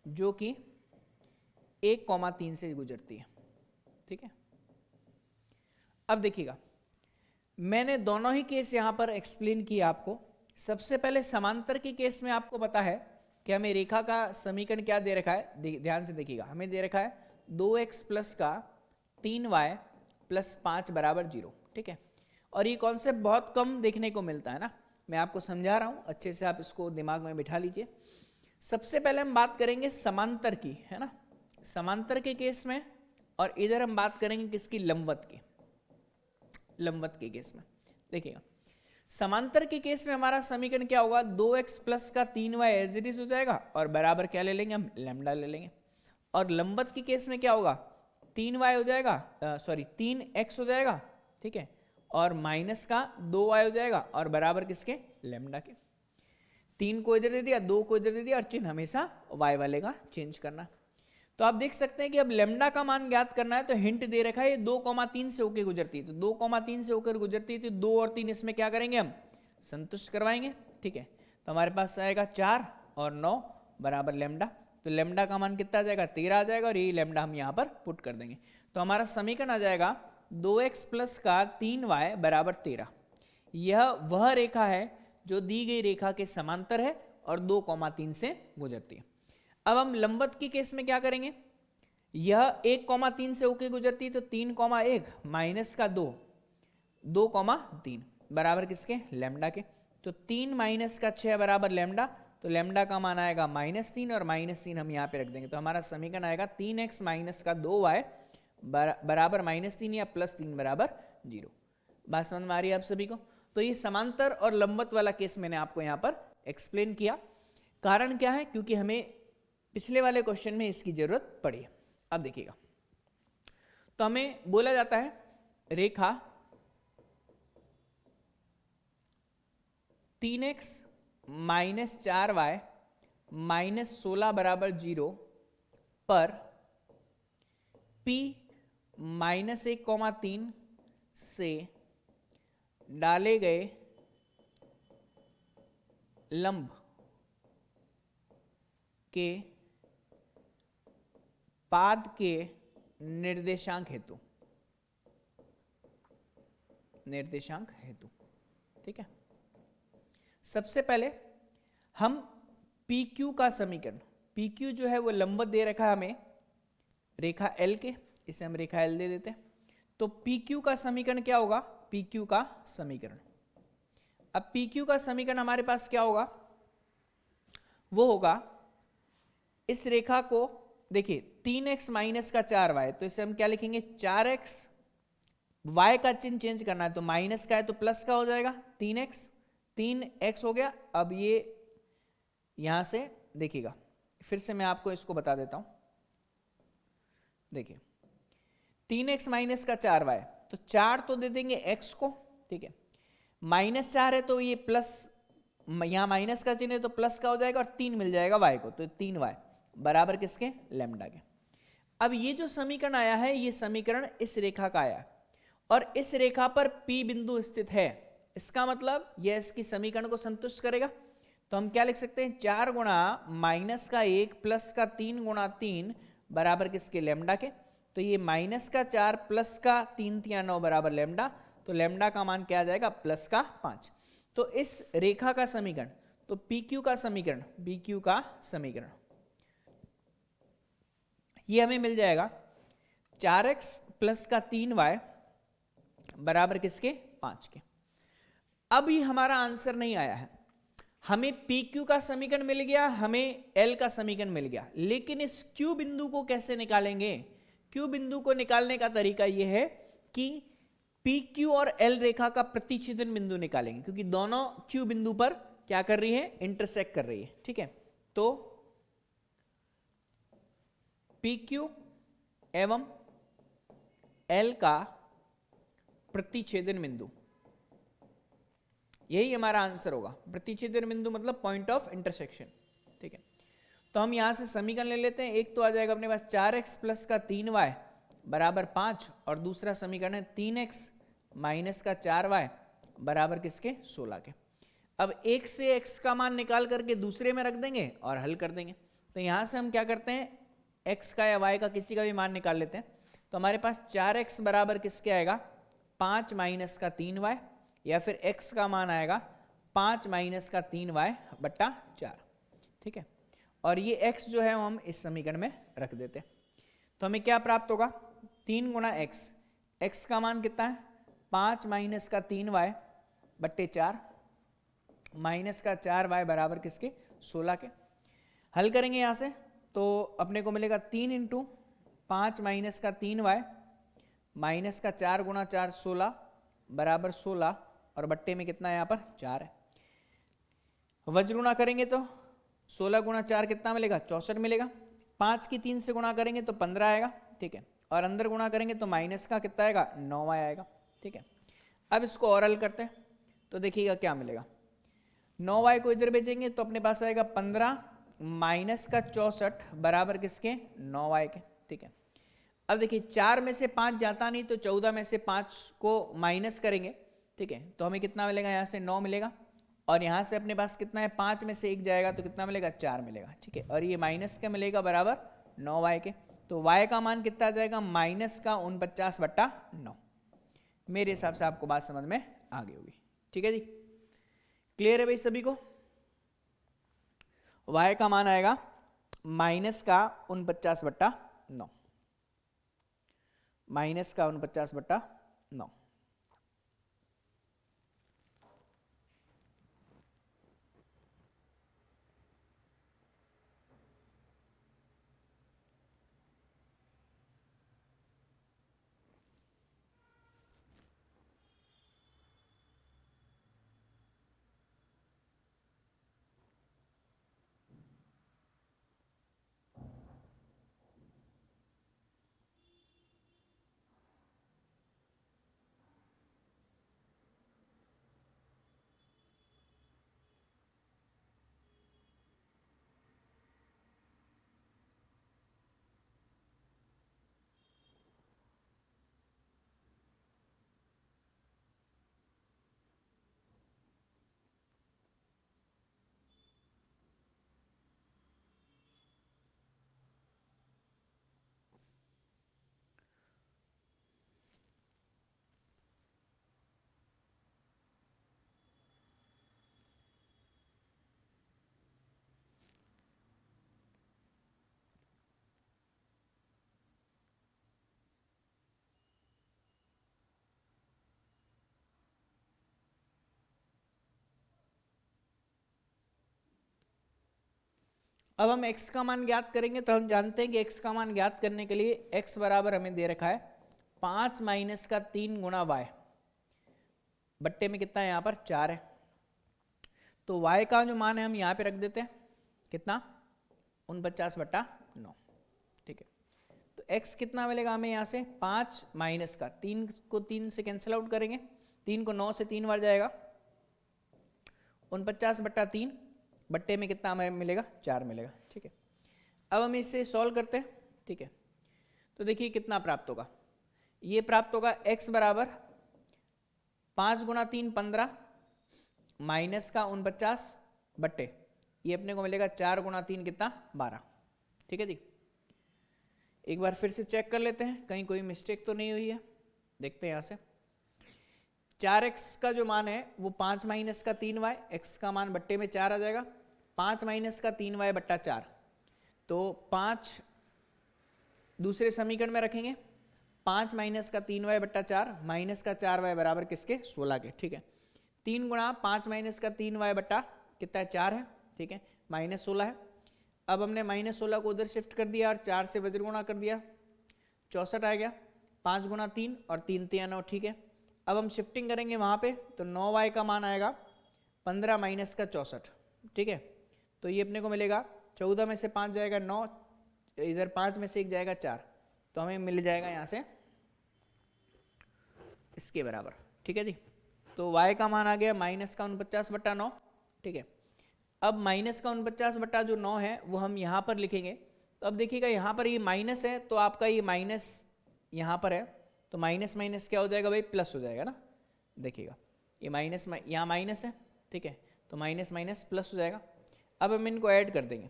जो कि 1,3 से गुजरती है। ठीक है, अब देखिएगा, मैंने दोनों ही केस यहां पर एक्सप्लेन किया आपको। सबसे पहले समांतर के केस में आपको पता है कि हमें रेखा का समीकरण क्या दे रखा है, ध्यान से देखिएगा, हमें दे रखा है 2x प्लस का 3y प्लस 5 बराबर 0। ठीक है, और ये कॉन्सेप्ट बहुत कम देखने को मिलता है ना, मैं आपको समझा रहा हूं, अच्छे से आप इसको दिमाग में बिठा लीजिए। सबसे पहले हम बात करेंगे समांतर की, है ना, समांतर के केस में, और इधर हम बात करेंगे किसकी, लंबवत की। लंबवत के केस में देखिएगा, समांतर के केस में हमारा समीकरण क्या होगा, 2x प्लस का 3y एज इट इज हो जाएगा, और बराबर क्या ले लेंगे, हम लैम्डा ले लेंगे। और लंबवत के केस में क्या होगा, 3y हो जाएगा, 3x हो जाएगा। ठीक है, और माइनस का 2y हो जाएगा, और बराबर किसके, लैम्डा के। 3 को इधर दे दिया, 2 को इधर दे दिया, और चिन्ह हमेशा y वाले का चेंज करना। तो आप देख सकते हैं कि अब लैम्डा का मान ज्ञात करना है, तो हिंट दे रखा है ये 2,3 से होकर गुजरती है। तो 2,3 से होकर गुजरती है, तो 2 और 3 इसमें क्या करेंगे, हम संतुष्ट करवाएंगे। ठीक है, तो हमारे पास आएगा 4 और 9 बराबर लैम्डा। तो लैम्डा का मान कितना आ जाएगा, 13 आ जाएगा, और ये लैम्डा हम यहाँ पर पुट कर देंगे। तो हमारा समीकरण आ जाएगा 2x प्लस का 3y बराबर 13। यह वह रेखा है जो दी गई रेखा के समांतर है और 2,3 से गुजरती है। अब हम लंबवत के केस में क्या करेंगे, यह 1,3 से होकर गुजरती है, तो 3,1 माइनस का 2, 2,3 बराबर किसके, लैम्डा के। तो 3 माइनस का 6 बराबर लैम्डा, तो लैम्डा का मान आएगा -3, और -3 हम यहाँ पे रख देंगे। तो हमारा समीकरण आएगा 3x माइनस का 2y बराबर -3 या +3 बराबर 0। बात समझ में आ रही है आप सभी को। तो ये समांतर और लंबवत वाला केस मैंने आपको यहाँ पर एक्सप्लेन किया। कारण क्या है, क्योंकि हमें पिछले वाले क्वेश्चन में इसकी जरूरत पड़ी है। अब देखिएगा, तो हमें बोला जाता है रेखा 3x माइनस 4y माइनस 16 बराबर 0 पर P माइनस 1,3 से डाले गए लंब के पाद के निर्देशांक हेतु, ठीक है। सबसे पहले हम PQ का समीकरण, PQ जो है वो लंबवत दे रखा है हमें रेखा L के, इसे हम रेखा L दे देते हैं। तो PQ का समीकरण क्या होगा, PQ का समीकरण, अब PQ का समीकरण हमारे पास क्या होगा, वो होगा इस रेखा को देखिए 3x माइनस का 4y, तो इसे हम क्या लिखेंगे 4x, y का चिन्ह चेंज करना है तो माइनस का है तो प्लस का हो जाएगा 3x हो गया। अब ये यहां से देखिएगा, फिर से मैं आपको इसको बता देता हूं। देखिए 3x माइनस का 4y, तो 4 तो दे देंगे x को, ठीक है, -4 है तो ये प्लस, यहाँ माइनस का चिन्ह है तो प्लस का हो जाएगा और 3 मिल जाएगा y को, तो 3y बराबर किसके, लैम्डा के। अब ये जो समीकरण आया है ये समीकरण इस रेखा का आया है और इस रेखा पर P बिंदु स्थित है, इसका मतलब यह इसकी समीकरण को संतुष्ट करेगा। तो हम क्या लिख सकते हैं, 4 गुणा माइनस का 1 प्लस का 3 गुणा 3 बराबर किसके, लैम्डा के। तो ये माइनस का 4 प्लस का 3 3 9 बराबर लैम्डा, तो लैम्डा का मान क्या आ जाएगा, प्लस का 5। तो इस रेखा का समीकरण, तो PQ का समीकरण, BQ का समीकरण ये हमें मिल जाएगा 4x प्लस का 3y बराबर किसके, 5 के। अब ये हमारा आंसर नहीं आया है, हमें PQ का समीकरण मिल गया, हमें L का समीकरण मिल गया, लेकिन इस Q बिंदु को कैसे निकालेंगे। Q बिंदु को निकालने का तरीका यह है कि PQ और L रेखा का प्रतिच्छेदन बिंदु निकालेंगे, क्योंकि दोनों Q बिंदु पर क्या कर रही है, इंटरसेक्ट कर रही है, ठीक है। तो PQ एवं L का प्रतिच्छेदन बिंदु, यही हमारा आंसर होगा। प्रतिच्छेदन बिंदु मतलब पॉइंट ऑफ इंटरसेक्शन, ठीक है। तो हम यहां से समीकरण ले लेते हैं, एक तो आ जाएगा अपने पास 4x प्लस का 3y बराबर 5 और दूसरा समीकरण है 3x माइनस का 4y बराबर किसके, 16 के। अब एक से x का मान निकाल करके दूसरे में रख देंगे और हल कर देंगे। तो यहां से हम क्या करते हैं, x का या y का किसी का भी मान निकाल लेते हैं। तो हमारे पास 4x बराबर किसके आएगा, 5 माइनस का 3y, या फिर x का मान आएगा 5 माइनस का 3y बट्टा 4, ठीक है। और ये x जो है हम इस समीकरण में रख देते हैं। तो हमें क्या प्राप्त होगा, 3 गुणा x का मान कितना है, 5 माइनस का 3y बट्टे 4 माइनस का 4y बराबर किसके, 16 के। हल करेंगे यहाँ से तो अपने को मिलेगा 3 इंटू 5 माइनस का 3y माइनस का 4 गुणा 4 16 बराबर 16 और बट्टे में कितना है, यहाँ पर 4 है। वज्र गुणा करेंगे तो 16 गुणा 4 कितना मिलेगा, 64 मिलेगा। 5 की 3 से गुणा करेंगे तो 15 आएगा, ठीक है। और अंदर गुणा करेंगे तो माइनस का कितना आएगा, 9 आएगा, ठीक है। अब इसको और हल करते हैं तो देखिएगा क्या मिलेगा, 9y को इधर भेजेंगे तो अपने पास आएगा 15 माइनस का 64 बराबर किसके, 9y के, ठीक है। अब देखिए 4 में से 5 जाता नहीं तो 14 में से 5 को माइनस करेंगे, ठीक है। तो हमें कितना मिलेगा, यहाँ से 9 मिलेगा और यहाँ से अपने पास कितना है, 5 में से 1 जाएगा तो कितना मिलेगा, 4 मिलेगा, ठीक है। और ये माइनस का मिलेगा बराबर 9y के। तो y का मान कितना आ जाएगा, माइनस का 49 बट्टा 9। मेरे हिसाब से आपको बात समझ में आ गई होगी, ठीक है जी। क्लियर है भाई सभी को। y का मान आएगा माइनस का 49 बट्टा 9, माइनस का 49 बट्टा 9। अब हम x का मान ज्ञात करेंगे तो हम जानते हैं कि x का मान ज्ञात करने के लिए x बराबर हमें दे रखा है 5 माइनस का 3 गुणा y बट्टे में कितना है, यहाँ पर 4 है। तो y का जो मान है हम यहाँ पे रख देते हैं, कितना, 49 बट्टा 9, ठीक है। तो तो x कितना मिलेगा हमें यहाँ से 5 माइनस का 3 को 3 से कैंसिल आउट करेंगे, 3 को 9 से 3 बार जाएगा, 49/3 बट्टे में कितना हमें मिलेगा 4 मिलेगा। ठीक है, अब हम इसे सॉल्व करते हैं। ठीक है, तो देखिए कितना प्राप्त होगा, ये प्राप्त होगा x बराबर 5 गुणा 3 15 माइनस का 49 बट्टे ये अपने को मिलेगा 4 गुणा 3 कितना 12। ठीक है जी, एक बार फिर से चेक कर लेते हैं कहीं कोई मिस्टेक तो नहीं हुई है। देखते हैं यहाँ से 4x का जो मान है वो 5 माइनस का 3y, x का मान बट्टे में 4 आ जाएगा, 5 माइनस का 3y बट्टा 4, तो 5 दूसरे समीकरण में रखेंगे, 5 माइनस का 3y बट्टा 4 माइनस का 4y बराबर किसके 16 के। ठीक है, 3 गुणा 5 माइनस का 3y बट्टा कितना है 4 है। ठीक है, माइनस 16 है। अब हमने माइनस 16 को उधर शिफ्ट कर दिया और 4 से वज्र गुणा कर दिया, 64 आ गया, 5 गुणा 3 और 3 3 9। ठीक है, अब हम शिफ्टिंग करेंगे वहाँ पे तो 9y का मान आएगा 15 माइनस का 64। ठीक है, तो ये अपने को मिलेगा 14 में से 5 जाएगा 9, इधर 5 में से 1 जाएगा 4, तो हमें मिल जाएगा यहाँ से इसके बराबर। ठीक है जी, तो y का मान आ गया माइनस का 49/9। ठीक है, अब माइनस का 49 जो 9 है वो हम यहाँ पर लिखेंगे। तो अब देखिएगा यहाँ पर ये माइनस है तो आपका ये माइनस यहाँ पर है, तो माइनस माइनस क्या हो जाएगा भाई प्लस हो जाएगा ना। देखिएगा ये माइनस यहाँ माइनस है, ठीक है, तो माइनस माइनस प्लस हो जाएगा। अब हम इनको ऐड कर देंगे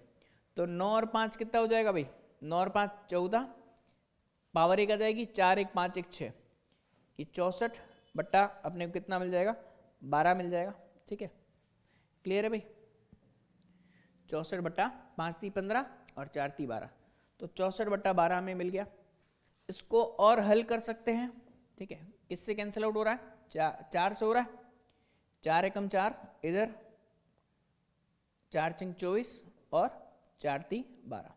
तो 9 और 5 कितना हो जाएगा भाई, 9 और 5 14, पावर 1 आ जाएगी, 4 1 5 1 6, ये 64 बट्टा अपने को कितना मिल जाएगा 12 मिल जाएगा। ठीक है, क्लियर है भाई, 64 बट्टा 5 3 15 और 4 3 12, तो 64 बट्टा 12 हमें मिल गया। इसको और हल कर सकते हैं। ठीक है, किससे कैंसिल आउट हो रहा है 4 से हो रहा है, 4 एकम 4, इधर 4 6 24 और 4 3 12,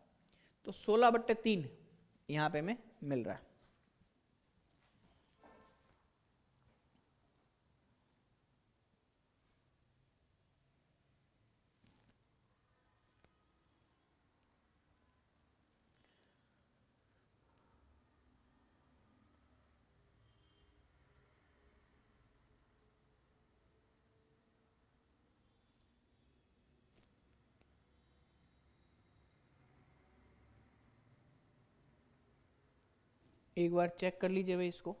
तो 16/3 यहाँ पे हमें मिल रहा है। एक बार चेक कर लीजिए भाई इसको।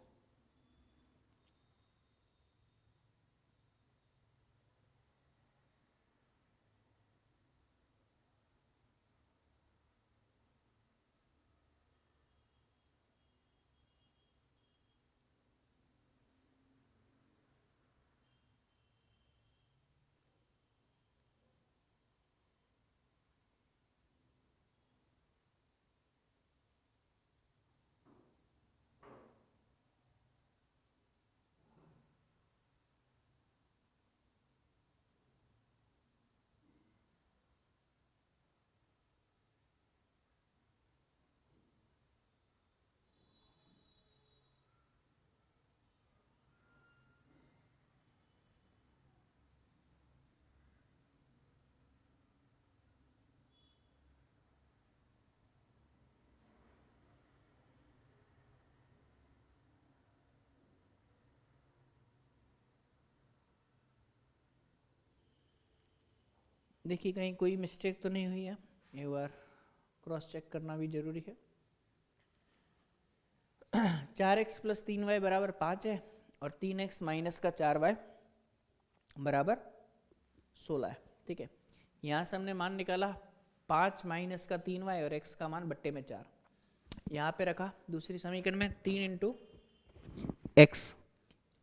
देखिए कहीं कोई मिस्टेक तो नहीं हुई है, एक बार क्रॉस चेक करना भी जरूरी है। 4x + 3y बराबर 5 है और 3x माइनस का 4y बराबर 16 है। ठीक है, यहाँ से हमने मान निकाला 5 माइनस का 3y और x का मान बट्टे में 4, यहाँ पे रखा दूसरी समीकरण में 3 × x,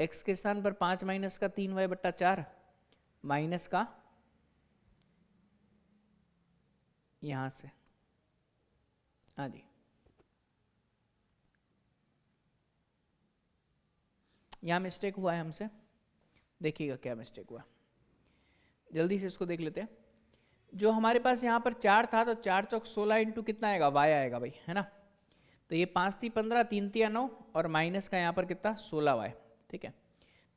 x के स्थान पर 5 माइनस का 3y बट्टा 4 माइनस का यहाँ से, हाँ जी, यहाँ मिस्टेक हुआ है हमसे, देखिएगा क्या मिस्टेक हुआ, जल्दी से इसको देख लेते हैं। जो हमारे पास यहाँ पर 4 था तो 4 चौक 16 इंटू कितना आएगा y आएगा भाई, है ना। तो ये 5 3 15, 3 3 9 और माइनस का यहाँ पर कितना 16y। ठीक है,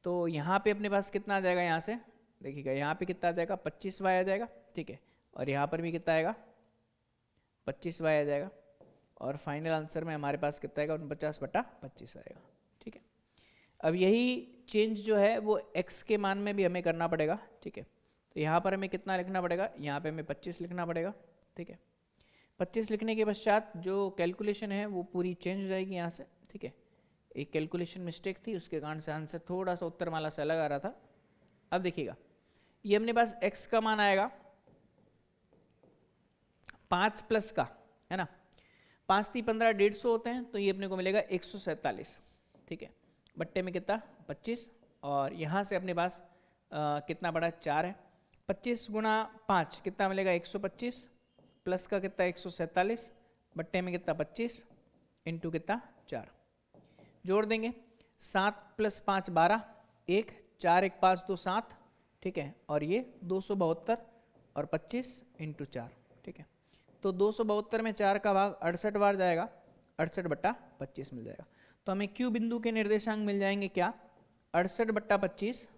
तो यहाँ पे अपने पास कितना आ जाएगा, यहाँ से देखिएगा यहाँ पे कितना आ जाएगा 25y आ जाएगा। ठीक है, और यहाँ पर भी कितना आएगा 25y आ जाएगा। और फाइनल आंसर में हमारे पास कितना आएगा, 49/25 आएगा। ठीक है, अब यही चेंज जो है वो x के मान में भी हमें करना पड़ेगा। ठीक है, तो यहाँ पर हमें कितना लिखना पड़ेगा, यहाँ पे हमें 25 लिखना पड़ेगा। ठीक है, 25 लिखने के पश्चात जो कैलकुलेशन है वो पूरी चेंज हो जाएगी यहाँ से। ठीक है, एक कैलकुलेशन मिस्टेक थी, उसके कारण से आंसर थोड़ा सा उत्तरमाला से अलग आ रहा था। अब देखिएगा, ये अपने पास x का मान आएगा 5 प्लस का, है ना, 5 × 15 150 होते हैं, तो ये अपने को मिलेगा 147। ठीक है, बट्टे में कितना 25, और यहाँ से अपने पास कितना बड़ा 4 है, 25 × 5 कितना मिलेगा 125, प्लस का कितना 147, बट्टे में कितना 25, इंटू कितना 4, जोड़ देंगे 7 + 5 12, 1 4 1 5 2 7। ठीक है, और ये 272 और 25 × 4। ठीक है, तो 272 में 4 का भाग 68 बार जाएगा, 68/25 मिल जाएगा। तो हमें Q बिंदु के निर्देशांक मिल जाएंगे क्या, 68/25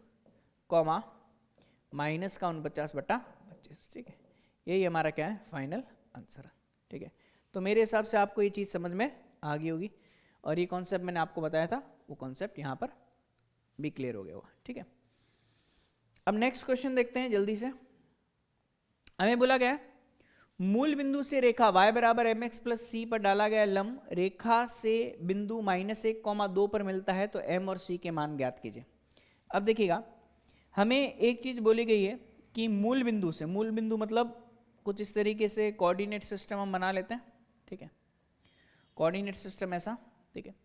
कॉमा माइनस का 49/25। ठीक है, यही हमारा क्या है, फाइनल आंसर। ठीक है, तो मेरे हिसाब से आपको ये चीज़ समझ में आ गई होगी, और ये कॉन्सेप्ट मैंने आपको बताया था वो कॉन्सेप्ट यहाँ पर भी क्लियर हो गया होगा। ठीक है, अब नेक्स्ट क्वेश्चन देखते हैं जल्दी से। हमें बोला गया मूल बिंदु से रेखा y = mx + c पर डाला गया लंब रेखा से बिंदु -1, 2 पर मिलता है, तो m और c के मान ज्ञात कीजिए। अब देखिएगा, हमें एक चीज बोली गई है कि मूल बिंदु से, मूल बिंदु मतलब कुछ इस तरीके से कोऑर्डिनेट सिस्टम हम बना लेते हैं। ठीक है, कोऑर्डिनेट सिस्टम ऐसा। ठीक है,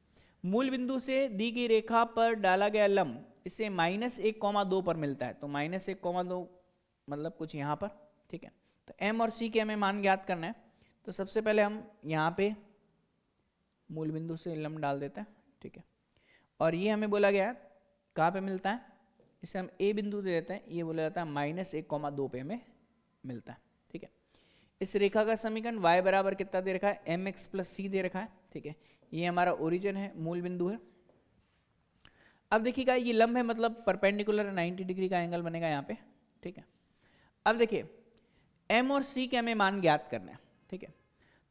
मूल बिंदु से दी गई रेखा पर डाला गया लंब इसे -1, 2 पर मिलता है, तो -1, 2 मतलब कुछ यहाँ पर। ठीक है, तो m और c के हमें मान ज्ञात करना है, तो सबसे पहले हम यहाँ पे मूल बिंदु से लंब डाल देते हैं। ठीक है, और ये हमें बोला गया है कहाँ पे मिलता है, इसे हम a बिंदु दे देते हैं, ये बोला जाता है -1, 2 पे हमें मिलता है। ठीक है, इस रेखा का समीकरण y बराबर कितना दे रखा है, mx + c दे रखा है। ठीक है, ये हमारा ओरिजिन है, मूल बिंदु है। अब देखिएगा, ये लंब है मतलब परपेंडिकुलर 90 डिग्री का एंगल बनेगा यहाँ पे। ठीक है, अब देखिए m और c के हमें मान ज्ञात करना है। ठीक है,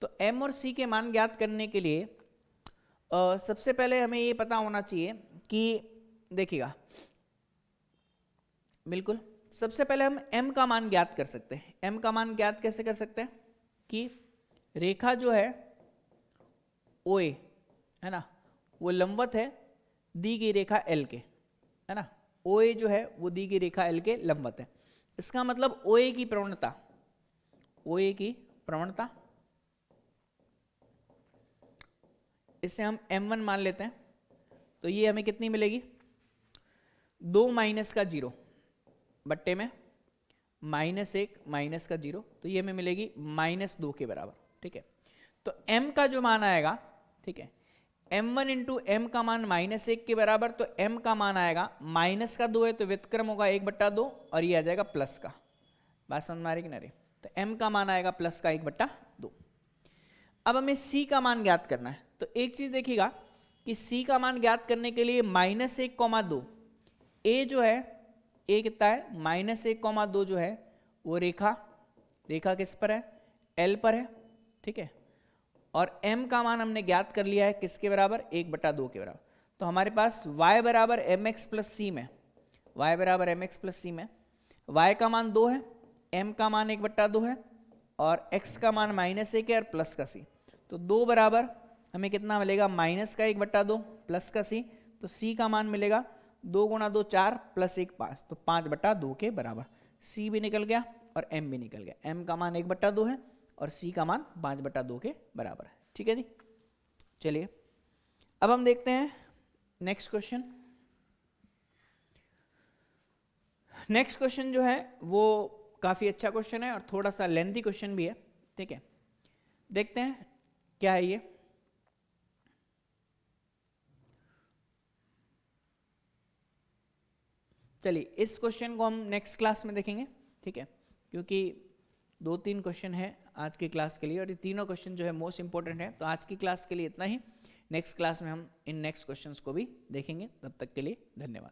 तो m और c के मान ज्ञात करने के लिए सबसे पहले हमें ये पता होना चाहिए कि देखिएगा, बिल्कुल सबसे पहले हम m का मान ज्ञात कर सकते हैं। m का मान ज्ञात कैसे कर सकते हैं कि रेखा जो है OA है ना, वो लंबवत है दी गई रेखा L के, है ना, OA जो है वो दी गई रेखा L के लंबवत है। इसका मतलब OA की प्रवणता, OA की प्रवणता, इसे हम m1 मान लेते हैं, तो ये हमें कितनी मिलेगी, 2 - 0 बट्टे में -1 - 0, तो ये हमें मिलेगी -2 के बराबर। ठीक है, तो m का जो मान आएगा, ठीक है, m1 × m का मान -1 के बराबर, तो m का मान आएगा -2 है तो व्युत्क्रम होगा 1/2, और ये आ जाएगा प्लस का। बात समझ में आ रही कि नहीं? तो m का मान आएगा प्लस का 1/2। अब हमें c का मान ज्ञात करना है, तो एक चीज देखिएगा कि c का मान ज्ञात करने के लिए -1, 2 a जो है, a कितना है -1, 2 जो है वो रेखा किस पर है, L पर है। ठीक है, और m का मान हमने ज्ञात कर लिया है किसके बराबर, 1/2 के बराबर। तो हमारे पास y = mx + c में, y = mx + c में y का मान 2 है, m का मान 1/2 है, और x का मान -1 है और प्लस का c, तो 2 बराबर हमें कितना मिलेगा, -1/2 प्लस का c, तो c का मान मिलेगा 2 × 2 4 + 1 5, तो 5/2 के बराबर। c भी निकल गया और m भी निकल गया, m का मान 1/2 है और c का मान 5/2 के बराबर है। ठीक है जी, चलिए अब हम देखते हैं नेक्स्ट क्वेश्चन। नेक्स्ट क्वेश्चन जो है वो काफी अच्छा क्वेश्चन है और थोड़ा सा लेंथी क्वेश्चन भी है। ठीक है, देखते हैं क्या है ये। चलिए इस क्वेश्चन को हम नेक्स्ट क्लास में देखेंगे। ठीक है, क्योंकि 2-3 क्वेश्चन है आज की क्लास के लिए और ये तीनों क्वेश्चन जो है मोस्ट इंपॉर्टेंट है। तो आज की क्लास के लिए इतना ही, नेक्स्ट क्लास में हम इन नेक्स्ट क्वेश्चंस को भी देखेंगे। तब तक के लिए धन्यवाद।